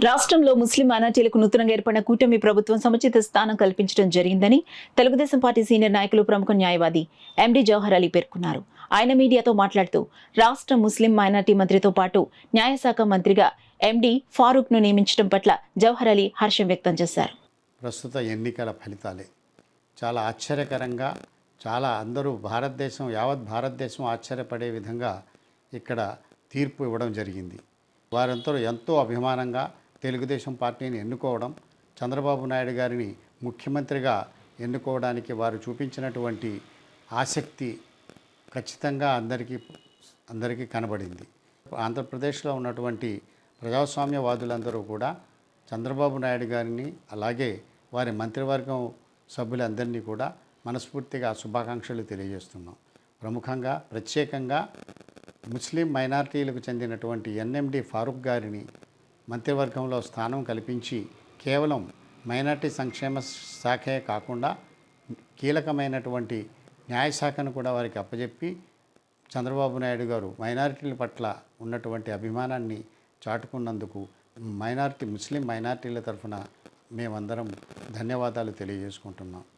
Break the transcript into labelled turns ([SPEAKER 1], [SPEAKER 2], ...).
[SPEAKER 1] రాష్ట్రంలో ముస్లిం మైనార్టీలకు నూతనంగా ఏర్పడిన కూటమి ప్రభుత్వం సముచిత స్థానం కల్పించడం జరిగిందని తెలుగుదేశం పార్టీ సీనియర్ నాయకులు ప్రముఖ న్యాయవాది ఎండి జవహర్ అలీ పేర్కొన్నారు. ఆయన మీడియాతో మాట్లాడుతూ రాష్ట్ర ముస్లిం మైనార్టీ మంత్రితో పాటు న్యాయశాఖ మంత్రిగా ఎండి ఫారూక్ ను నియమించడం పట్ల జవహర్ అలీ హర్షం వ్యక్తం చేశారు.
[SPEAKER 2] ప్రస్తుత ఎన్నికల ఫలితాలే చాలా ఆశ్చర్యకరంగా, చాలా అందరూ యావత్ భారతదేశం ఆశ్చర్యపడే విధంగా ఇక్కడ తీర్పు ఇవ్వడం జరిగింది. వారంతా ఎంతో అభిమానంగా తెలుగుదేశం పార్టీని ఎన్నుకోవడం, చంద్రబాబు నాయుడు గారిని ముఖ్యమంత్రిగా ఎన్నుకోవడానికి వారు చూపించినటువంటి ఆసక్తి ఖచ్చితంగా అందరికీ కనబడింది. ఆంధ్రప్రదేశ్లో ఉన్నటువంటి ప్రజాస్వామ్యవాదులందరూ కూడా చంద్రబాబు నాయుడు గారిని, అలాగే వారి మంత్రివర్గం సభ్యులందరినీ కూడా మనస్ఫూర్తిగా శుభాకాంక్షలు తెలియజేస్తున్నాం. ప్రత్యేకంగా ముస్లిం మైనారిటీలకు చెందినటువంటి ఎన్ఎండి ఫారూక్ గారిని మంత్రివర్గంలో స్థానం కల్పించి కేవలం మైనారిటీ సంక్షేమ శాఖే కాకుండా కీలకమైనటువంటి న్యాయశాఖను కూడా వారికి అప్పజెప్పి చంద్రబాబు నాయుడు గారు మైనారిటీల పట్ల ఉన్నటువంటి అభిమానాన్ని చాటుకున్నందుకు ముస్లిం మైనారిటీల తరఫున మేమందరం ధన్యవాదాలు తెలియజేసుకుంటున్నాం.